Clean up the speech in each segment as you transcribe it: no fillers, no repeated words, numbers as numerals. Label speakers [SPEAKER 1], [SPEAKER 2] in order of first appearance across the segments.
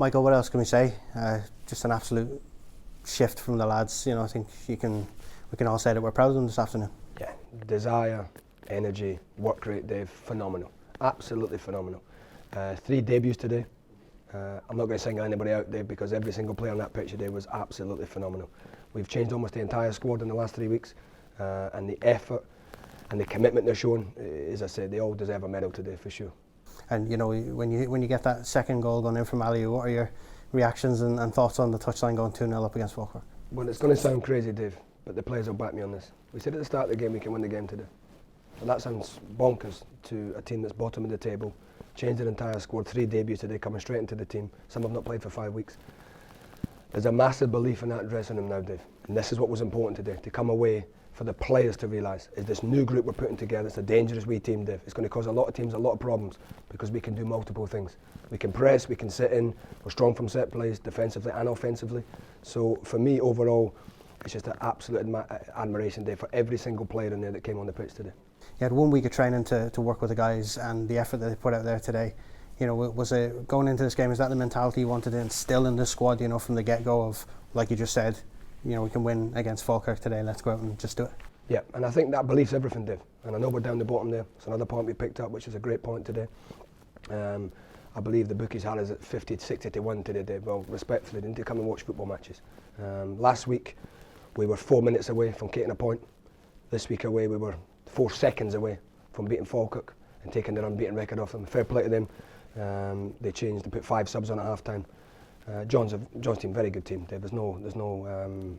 [SPEAKER 1] Michael, what else can we say? Just an absolute shift from the lads. I think we can all say that we're proud of them this afternoon.
[SPEAKER 2] Yeah, desire, energy, work rate, Dave, phenomenal. Absolutely phenomenal. 3 debuts today. I'm not going to single anybody out, Dave, because every single player on that pitch today was absolutely phenomenal. We've changed almost the entire squad in the last 3 weeks, and the effort and the commitment they're showing, as I said, they all deserve a medal today for sure.
[SPEAKER 1] And when you get that second goal going in from Ali, what are your reactions and thoughts on the touchline going 2-0 up against Falkirk?
[SPEAKER 2] Well, it's going to sound crazy, Dave, but the players will back me on this. We said at the start of the game we can win the game today. And that sounds bonkers to a team that's bottom of the table, changed their entire squad, 3 debuts today, coming straight into the team. Some have not played for 5 weeks. There's a massive belief in that dressing room now, Dave. And this is what was important today, to come away for the players to realise, is this new group we're putting together. It's a dangerous wee team, Dave. It's going to cause a lot of teams a lot of problems because we can do multiple things. We can press, we can sit in, we're strong from set plays, defensively and offensively. So for me, overall, it's just an absolute admiration, Dave, for every single player in there that came on the pitch today.
[SPEAKER 1] You had 1 week of training to work with the guys, and the effort that they put out there today. Was it going into this game? Is that the mentality you wanted to instill in the squad? From the get-go of, like you just said, we can win against Falkirk today. Let's go out and just do it.
[SPEAKER 2] Yeah, and I think that belief's everything, Dave. And I know we're down the bottom there. It's another point we picked up, which is a great point today. I believe the bookies had us at 50-60 to 1 today, Dave. Well, respectfully, they need to come and watch football matches. Last week, we were 4 minutes away from getting a point. This week away, we were 4 seconds away from beating Falkirk and taking their unbeaten record off them. Fair play to them. They changed and put 5 subs on at half time. John's team, very good team, Dave. There's no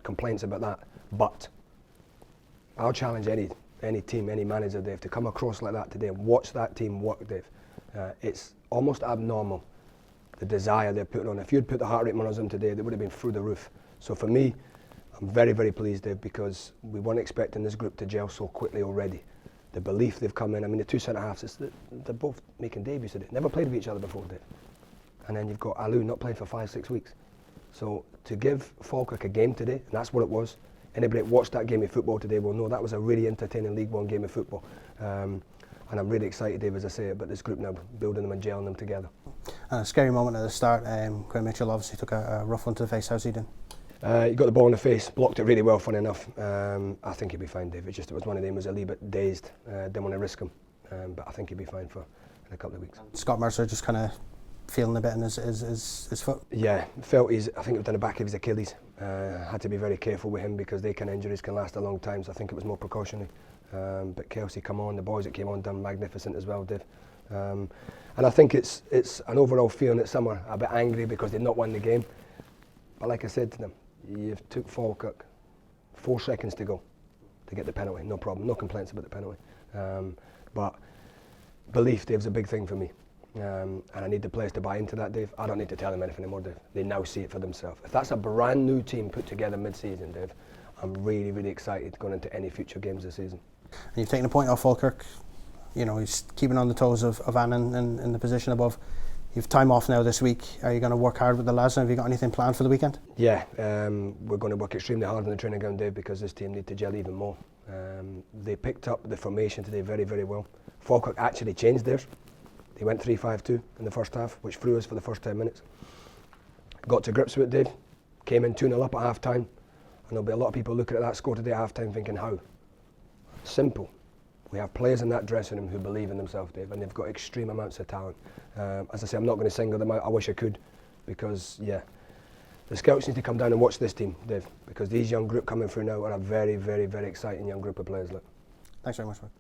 [SPEAKER 2] complaints about that. But I'll challenge any team, any manager, Dave, to come across like that today and watch that team work, Dave. It's almost abnormal, the desire they're putting on. If you'd put the heart rate monitor on today, they would have been through the roof. So for me, I'm very, very pleased, Dave, because we weren't expecting this group to gel so quickly already. The belief they've come in, I mean, the 2 centre-halves, they're both making debuts today. Never played with each other before, Dave. And then you've got Alu not playing for 5-6 weeks. So to give Falkirk a game today, and that's what it was. Anybody that watched that game of football today will know that was a really entertaining League One game of football. And I'm really excited, Dave, as I say, about this group now, building them and gelling them together.
[SPEAKER 1] And a scary moment at the start. Graham Mitchell obviously took a rough one to the face. How's he doing?
[SPEAKER 2] He got the ball in the face, blocked it really well, funny enough. I think he'll be fine, Dave. It was one of them, was a little bit dazed, didn't want to risk him. But I think he'll be fine in a couple of weeks.
[SPEAKER 1] Scott Mercer just kind of feeling a bit in his foot?
[SPEAKER 2] Yeah, I think it was on the back of his Achilles. Had to be very careful with him because they kind of injuries can last a long time, so I think it was more precautionary. But Kelsey come on, the boys that came on done magnificent as well, Dave. And I think it's an overall feeling that some are a bit angry because they've not won the game. But like I said to them, you've took Falkirk 4 seconds to go to get the penalty, no problem, no complaints about the penalty. But belief, Dave's a big thing for me. And I need the players to buy into that, Dave. I don't need to tell them anything anymore, Dave. They now see it for themselves. If that's a brand new team put together mid-season, Dave, I'm really, really excited going into any future games this season.
[SPEAKER 1] And you've taken a point off Falkirk. He's keeping on the toes of Annan in the position above. You've time off now this week. Are you going to work hard with the lads now? Have you got anything planned for the weekend?
[SPEAKER 2] Yeah, we're going to work extremely hard on the training ground, Dave, because this team need to gel even more. They picked up the formation today very, very well. Falkirk actually changed theirs. They went 3-5-2 in the first half, which threw us for the first 10 minutes. Got to grips with it, Dave. Came in 2-0 up at half time. And there'll be a lot of people looking at that score today at half time thinking, how? Simple. We have players in that dressing room who believe in themselves, Dave, and they've got extreme amounts of talent. As I say, I'm not going to single them out. I wish I could, because, yeah, the scouts need to come down and watch this team, Dave, because these young group coming through now are a very, very, very exciting young group of players. Look.
[SPEAKER 1] Thanks very much, Mark.